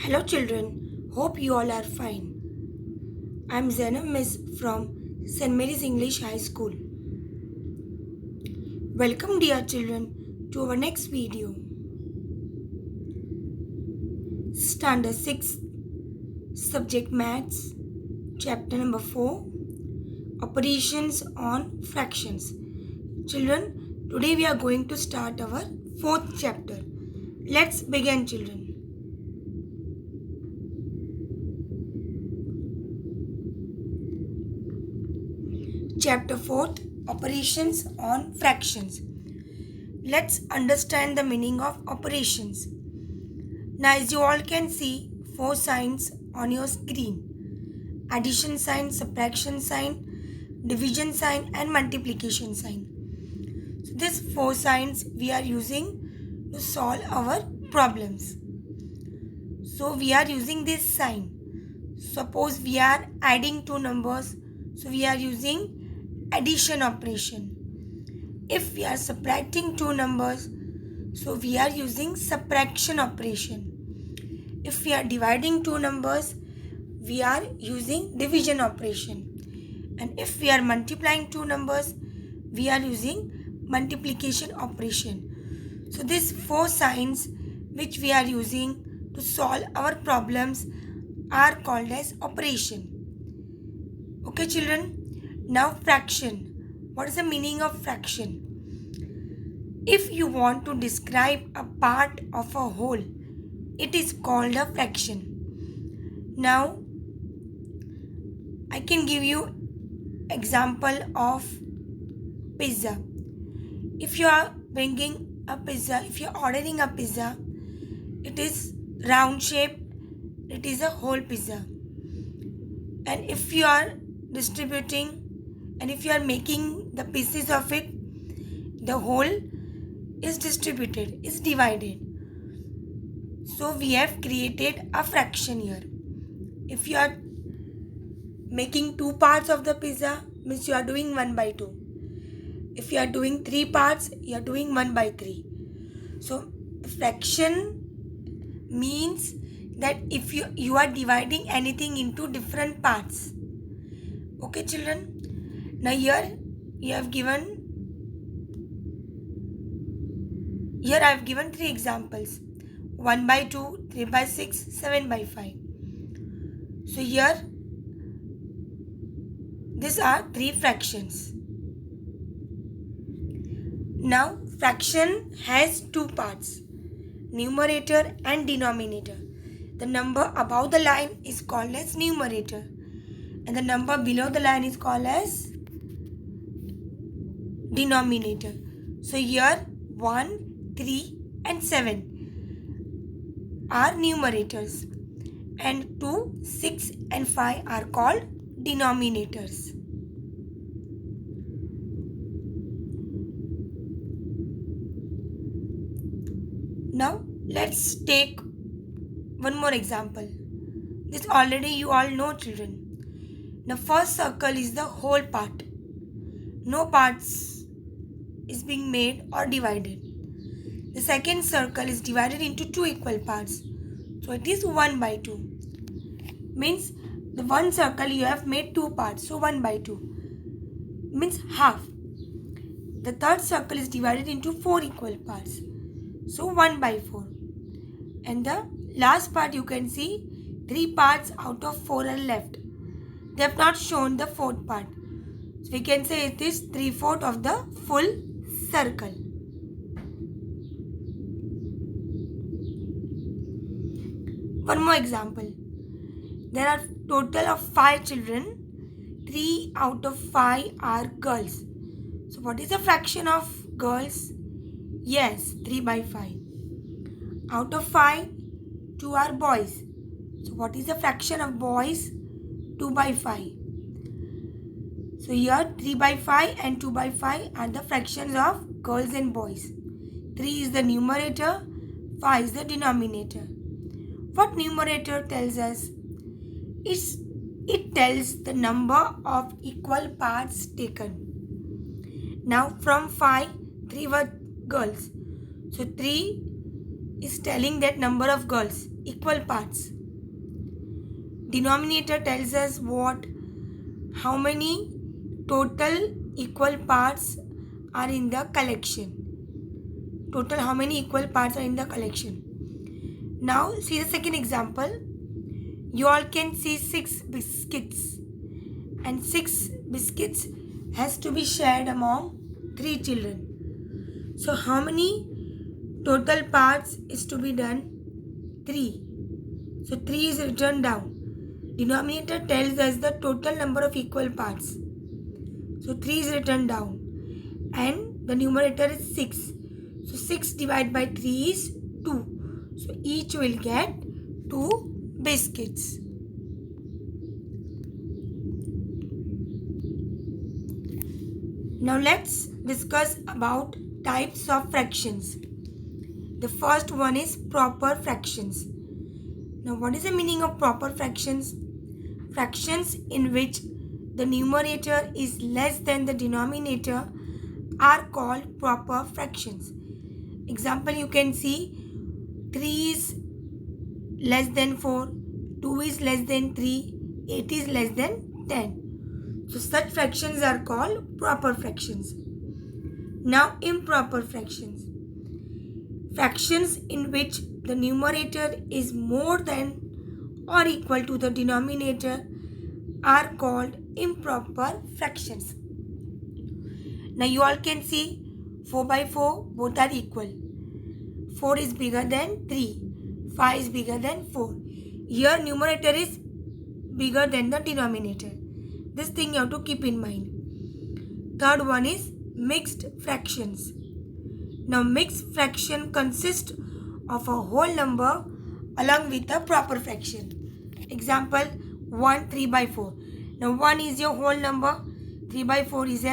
Hello children, hope you all are fine. I am Zainab Miss from St. Mary's English High School. Welcome dear children to our next video. Standard 6, Subject Maths, Chapter number 4, Operations on Fractions. Children, today we are going to start our 4th chapter. Let's begin children. Chapter 4th, Operations on Fractions. Let's understand the meaning of operations. Now as you all can see, 4 signs on your screen. Addition sign, subtraction sign, division sign and multiplication sign. So these 4 signs we are using to solve our problems. So we are using this sign. Suppose we are adding 2 numbers, so we are using addition operation. If we are subtracting 2 numbers, so we are using subtraction operation. If we are dividing 2 numbers, we are using division operation. And if we are multiplying 2 numbers, we are using multiplication operation. So these 4 signs which we are using to solve our problems are called as operation. Okay children? Now fraction. What is the meaning of fraction? If you want to describe a part of a whole, it is called a fraction. Now, I can give you example of pizza. If you are bringing a pizza, if you are ordering a pizza, it is round shape, it is a whole pizza. And if you are distributing and if you are making the pieces of it, the whole is distributed, is divided. So we have created a fraction here. If you are making 2 parts of the pizza, means you are doing 1 by 2. If you are doing 3 parts, you are doing 1 by 3. So fraction means that if you are dividing anything into different parts. Okay children? Now here I have given 3 examples. 1 by 2, 3 by 6, 7 by 5. So here these are 3 fractions. Now fraction has 2 parts, numerator and denominator. The number above the line is called as numerator and the number below the line is called as denominator. So here 1, 3 and 7 are numerators and 2, 6 and 5 are called denominators. Now let's take one more example. This already you all know children. The first circle is the whole part. No parts is being made or divided. The second circle is divided into 2 equal parts. So it is 1 by 2. Means the one circle you have made 2 parts. So 1 by 2. Means half. The third circle is divided into 4 equal parts. So 1 by 4. And the last part you can see 3 parts out of 4 are left. They have not shown the 4th part. So we can say it is 3/4 of the full circle. One more example. There are total of 5 children. 3 out of 5 are girls. So what is the fraction of girls? Yes, 3 by 5. Out of 5, 2 are boys. So what is the fraction of boys? 2 by 5. So here 3 by 5 and 2 by 5 are the fractions of girls and boys. 3 is the numerator, 5 is the denominator. What numerator tells us? It tells the number of equal parts taken. Now from 5, 3 were girls. So 3 is telling that number of girls, equal parts. Denominator tells us how many total equal parts are in the collection. Total how many equal parts are in the collection. Now see the second example. You all can see 6 biscuits, and 6 biscuits has to be shared among 3 children. So how many total parts is to be done? 3. So 3 is written down. Denominator tells us the total number of equal parts. So 3 is written down. And the numerator is 6. So 6 divided by 3 is 2. So each will get 2 biscuits. Now let's discuss about types of fractions. The first one is proper fractions. Now what is the meaning of proper fractions? Fractions in which the numerator is less than the denominator are called proper fractions. Example, you can see 3 is less than 4, 2 is less than 3, 8 is less than 10. So such fractions are called proper fractions. Now improper fractions. Fractions in which the numerator is more than or equal to the denominator are called improper fractions. Now you all can see 4 by 4 both are equal. 4 is bigger than 3. 5 is bigger than 4. Here numerator is bigger than the denominator. This thing you have to keep in mind. Third one is mixed fractions. Now mixed fraction consists of a whole number along with a proper fraction. Example 1 3 by 4. Now 1 is your whole number. 3 by 4 is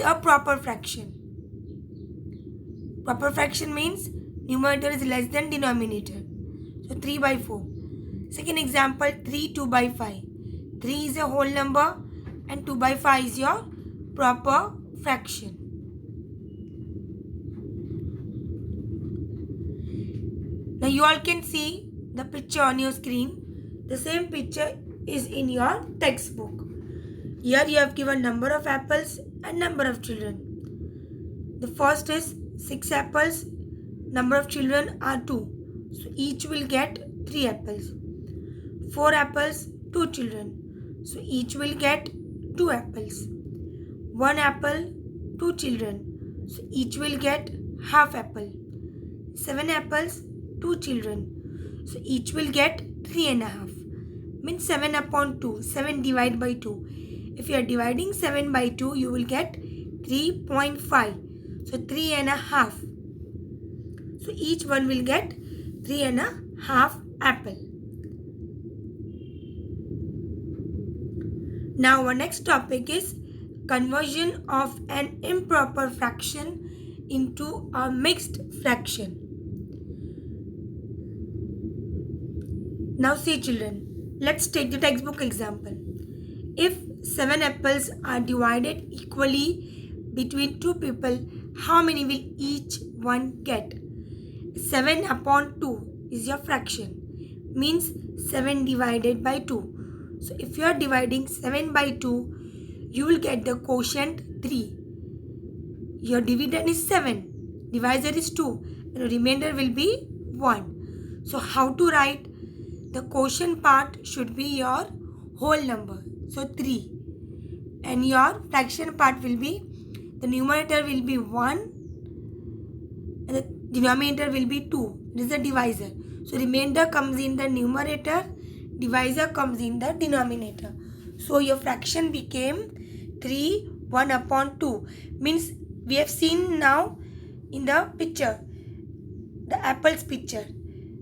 a proper fraction. Proper fraction means numerator is less than denominator. So 3 by 4. Second example 3 2 by 5. 3 is a whole number and 2 by 5 is your proper fraction. Now you all can see the picture on your screen. The same picture is in your textbook. Here you have given number of apples and number of children. The first is 6 apples. Number of children are 2. So each will get 3 apples. 4 apples, 2 children. So each will get 2 apples. 1 apple, 2 children. So each will get half apple. 7 apples, 2 children. So each will get 3.5. Means 7 upon 2. 7 divided by 2. If you are dividing 7 by 2, you will get 3.5. So 3.5. So each one will get 3.5 apple. Now our next topic is conversion of an improper fraction into a mixed fraction. Now see children, let's take the textbook example. If 7 apples are divided equally between 2 people, how many will each one get? 7 upon 2 is your fraction. Means 7 divided by 2. So if you are dividing 7 by 2, you will get the quotient 3. Your dividend is 7. Divisor is 2. And the remainder will be 1. So how to write? The quotient part should be your whole number. So 3. And your fraction part will be, the numerator will be 1 and the denominator will be 2. This is the divisor. So remainder comes in the numerator, divisor comes in the denominator. So your fraction became 3 1 upon 2. Means we have seen now in the picture, the apples picture.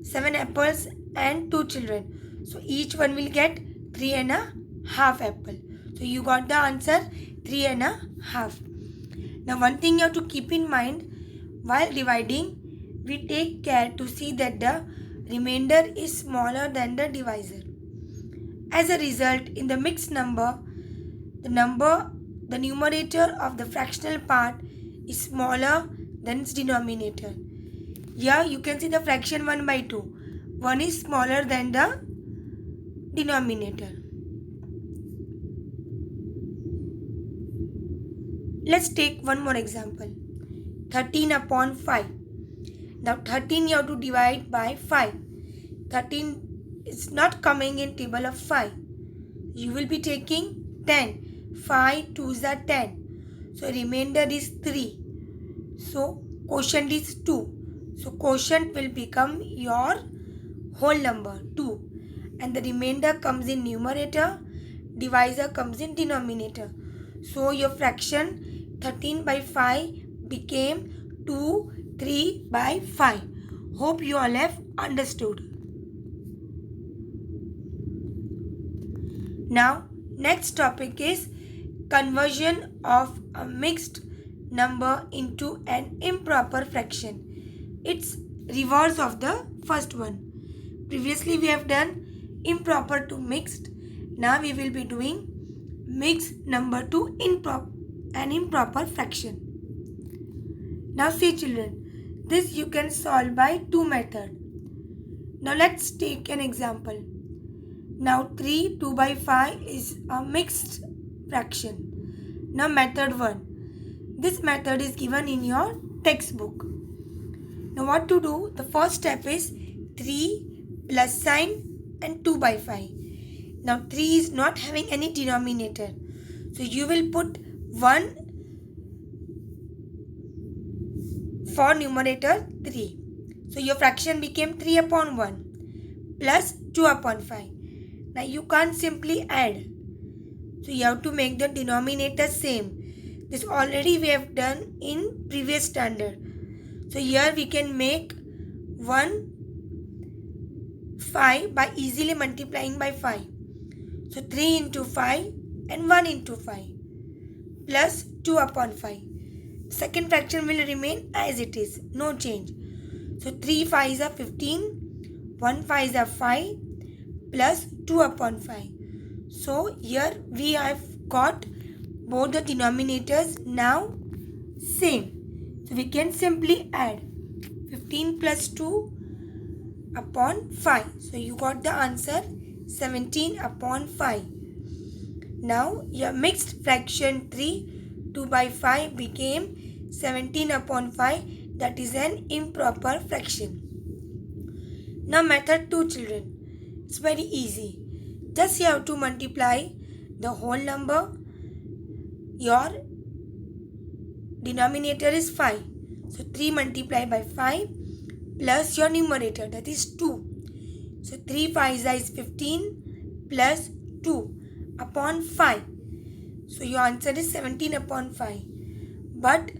7 apples and 2 children. So each one will get 3.5 apple. So you got the answer 3.5. Now one thing you have to keep in mind, while dividing, we take care to see that the remainder is smaller than the divisor. As a result, in the mixed number, the numerator of the fractional part is smaller than its denominator. Here you can see the fraction 1 by 2. 1 is smaller than the denominator. Let's take one more example. 13 upon 5. Now 13 you have to divide by 5. 13 is not coming in table of 5. You will be taking 10. 5 2s are 10. So remainder is 3. So quotient is 2. So quotient will become your whole number 2. And the remainder comes in numerator. Divisor comes in denominator. So your fraction 13 by 5 became 2 3 by 5. Hope you all have understood. Now next topic is conversion of a mixed number into an improper fraction. It's reverse of the first one. Previously we have done improper to mixed. Now we will be doing mixed number to an improper fraction. Now see children, this you can solve by two methods. Now let's take an example. Now 3 2 by 5 is a mixed fraction. Now method 1. This method is given in your textbook. Now what to do? The first step is 3 plus sign and 2 by 5. Now 3 is not having any denominator. So you will put 1 for numerator 3. So your fraction became 3 upon 1 plus 2 upon 5. Now you can't simply add. So you have to make the denominator same. This already we have done in previous standard. So here we can make 1 5 by easily multiplying by 5. So 3 into 5 and 1 into 5 plus 2 upon 5. Second fraction will remain as it is, no change. So 3 5s are 15, 1 5s are 5 plus 2 upon 5. So here we have got both the denominators now same. So we can simply add 15 plus 2 upon 5. So you got the answer 17 upon 5. Now your mixed fraction 3 2 by 5 became 17 upon 5. That is an improper fraction. Now method 2 children. It's very easy. Just you have to multiply the whole number. Your denominator is 5. So 3 multiplied by 5 plus your numerator, that is 2. So 3 5s is 15 plus 2 upon 5. So your answer is 17 upon 5. But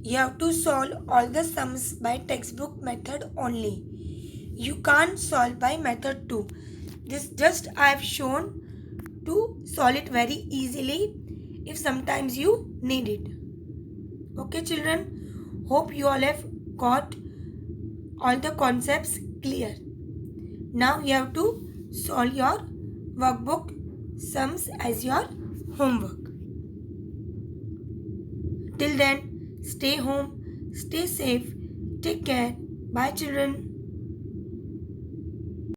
you have to solve all the sums by textbook method only. You can't solve by method 2. This just I have shown to solve it very easily if sometimes you need it. Okay children, hope you all have got all the concepts clear. Now you have to solve your workbook sums as your homework. Till then, stay home, stay safe, take care. Bye children.